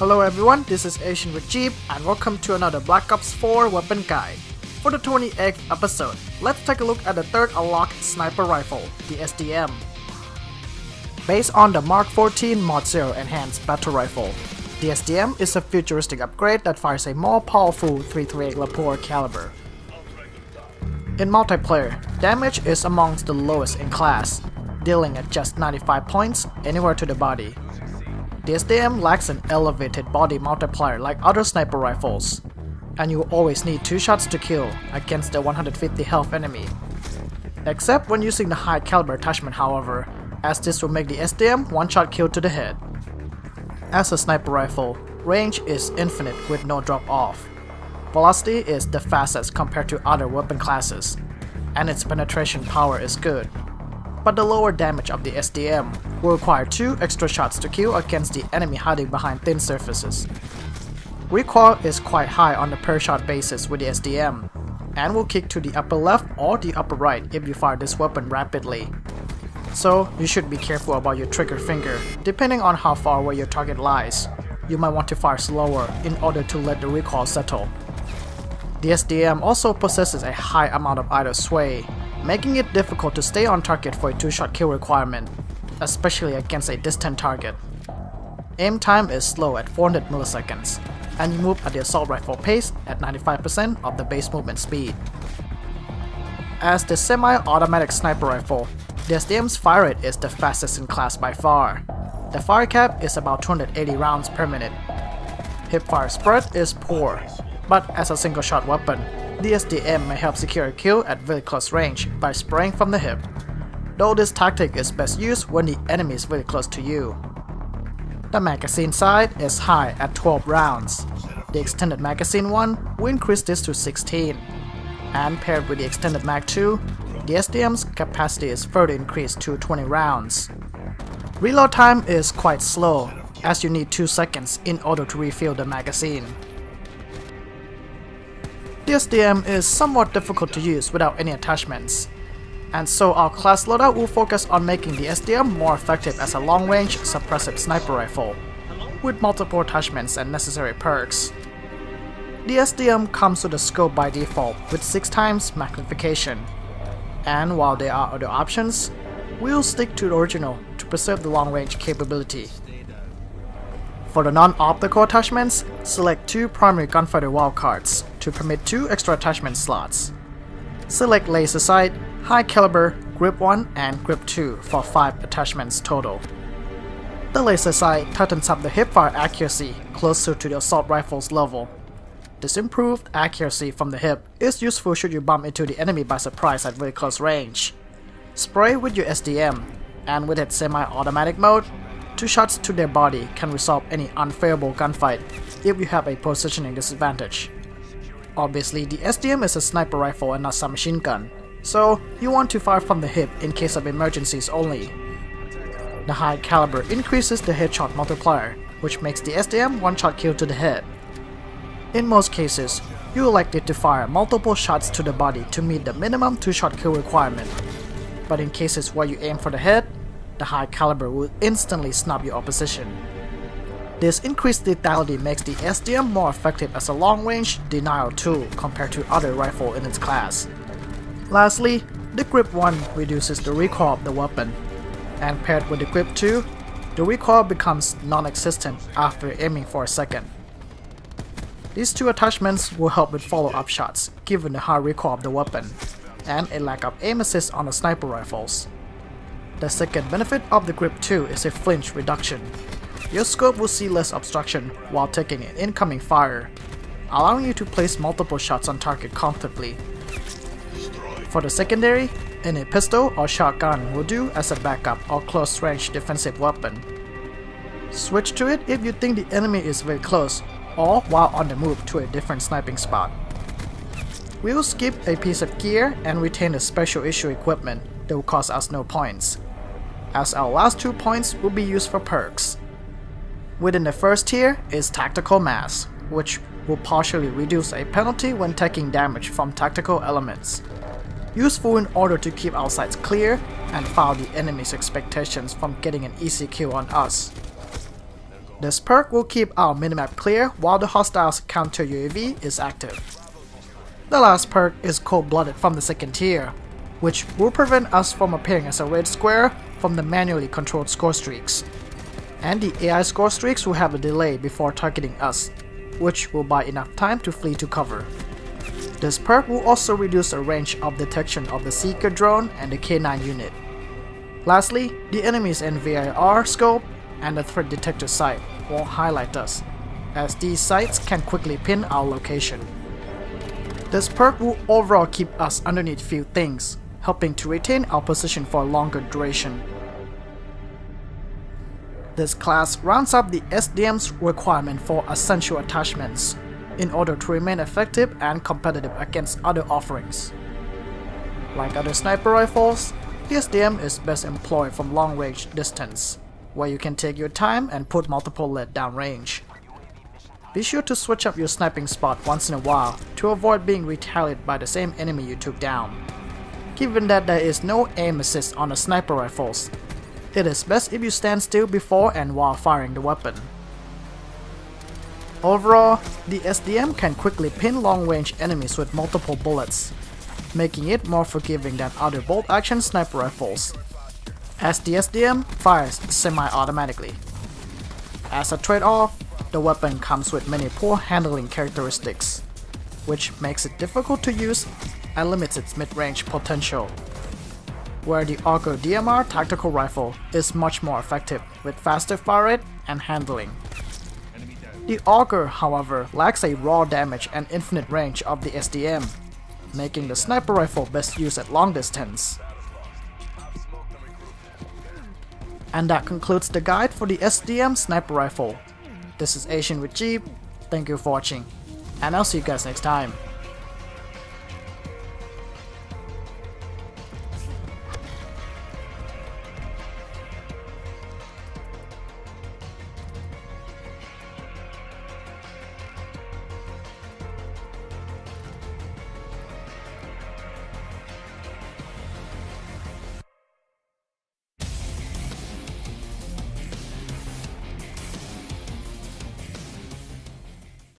Hello everyone, this is Asian with Jeep and welcome to another Black Ops 4 weapon guide. For the 28th episode, let's take a look at the third unlocked sniper rifle, the SDM. Based on the Mark 14 Mod 0 Enhanced Battle Rifle, the SDM is a futuristic upgrade that fires a more powerful 338 Lapua caliber. In multiplayer, damage is amongst the lowest in class, dealing at just 95 points anywhere to the body. The SDM lacks an elevated body multiplier like other sniper rifles, and you always need 2 shots to kill against the 150 health enemy. Except when using the high caliber attachment however, as this will make the SDM 1-shot kill to the head. As a sniper rifle, range is infinite with no drop off. Velocity is the fastest compared to other weapon classes, and its penetration power is good. But the lower damage of the SDM will require 2 extra shots to kill against the enemy hiding behind thin surfaces. Recoil is quite high on the per shot basis with the SDM, and will kick to the upper left or the upper right if you fire this weapon rapidly. So you should be careful about your trigger finger, depending on how far away your target lies. You might want to fire slower in order to let the recoil settle. The SDM also possesses a high amount of idle sway, making it difficult to stay on target for a 2-shot kill requirement, especially against a distant target. Aim time is slow at 400 milliseconds, and you move at the assault rifle pace at 95% of the base movement speed. As the semi-automatic sniper rifle, the SDM's fire rate is the fastest in class by far. The fire cap is about 280 rounds per minute. Hipfire spread is poor, but as a single shot weapon, the SDM may help secure a kill at very close range by spraying from the hip, though this tactic is best used when the enemy is very close to you. The magazine side is high at 12 rounds. The extended magazine one will increase this to 16, and paired with the extended Mag 2, the SDM's capacity is further increased to 20 rounds. Reload time is quite slow, as you need 2 seconds in order to refill the magazine. The SDM is somewhat difficult to use without any attachments, and so our class loadout will focus on making the SDM more effective as a long-range suppressive sniper rifle, with multiple attachments and necessary perks. The SDM comes with a scope by default with 6 times magnification, and while there are other options, we'll stick to the original to preserve the long-range capability. For the non-optical attachments, select 2 primary gunfighter wildcards to permit 2 extra attachment slots. Select laser sight, high caliber, grip 1 and grip 2 for 5 attachments total. The laser sight tightens up the hipfire accuracy closer to the assault rifle's level. This improved accuracy from the hip is useful should you bump into the enemy by surprise at very close range. Spray with your SDM, and with its semi-automatic mode, 2 shots to their body can resolve any unfavorable gunfight if you have a positioning disadvantage. Obviously, the SDM is a sniper rifle and not submachine gun, so you want to fire from the hip in case of emergencies only. The high caliber increases the headshot multiplier, which makes the SDM 1-shot kill to the head. In most cases, you will likely to fire multiple shots to the body to meet the minimum 2-shot kill requirement, but in cases where you aim for the head, the high caliber will instantly snub your opposition. This increased lethality makes the SDM more effective as a long-range denial tool compared to other rifles in its class. Lastly, the grip 1 reduces the recoil of the weapon, and paired with the grip 2, the recoil becomes non-existent after aiming for a second. These 2 attachments will help with follow-up shots given the high recoil of the weapon, and a lack of aim assist on the sniper rifles. The second benefit of the grip 2 is a flinch reduction. Your scope will see less obstruction while taking an incoming fire, allowing you to place multiple shots on target comfortably. For the secondary, any pistol or shotgun will do as a backup or close-range defensive weapon. Switch to it if you think the enemy is very close or while on the move to a different sniping spot. We will skip a piece of gear and retain the special issue equipment that will cost us no points, as our last 2 points will be used for perks. Within the first tier is Tactical Mass, which will partially reduce a penalty when taking damage from tactical elements. Useful in order to keep our sights clear and foul the enemy's expectations from getting an easy kill on us. This perk will keep our minimap clear while the hostiles counter UAV is active. The last perk is Cold-Blooded from the second tier, which will prevent us from appearing as a red square from the manually controlled score streaks. And the AI score streaks will have a delay before targeting us, which will buy enough time to flee to cover. This perk will also reduce the range of detection of the Seeker drone and the K9 unit. Lastly, the enemy's NVIR scope and the threat detector sight will highlight us, as these sights can quickly pin our location. This perk will overall keep us underneath few things, helping to retain our position for a longer duration. This class rounds up the SDM's requirement for essential attachments, in order to remain effective and competitive against other offerings. Like other sniper rifles, the SDM is best employed from long-range distance, where you can take your time and put multiple lead downrange. Be sure to switch up your sniping spot once in a while to avoid being retaliated by the same enemy you took down. Given that there is no aim assist on the sniper rifles, it is best if you stand still before and while firing the weapon. Overall, the SDM can quickly pin long-range enemies with multiple bullets, making it more forgiving than other bolt-action sniper rifles, as the SDM fires semi-automatically. As a trade-off, the weapon comes with many poor handling characteristics, which makes it difficult to use and limits its mid-range potential, where the Auger DMR tactical rifle is much more effective with faster fire rate and handling. The Auger, however, lacks a raw damage and infinite range of the SDM, making the sniper rifle best used at long distance. And that concludes the guide for the SDM sniper rifle. This is Asian with Jeep, thank you for watching, and I'll see you guys next time.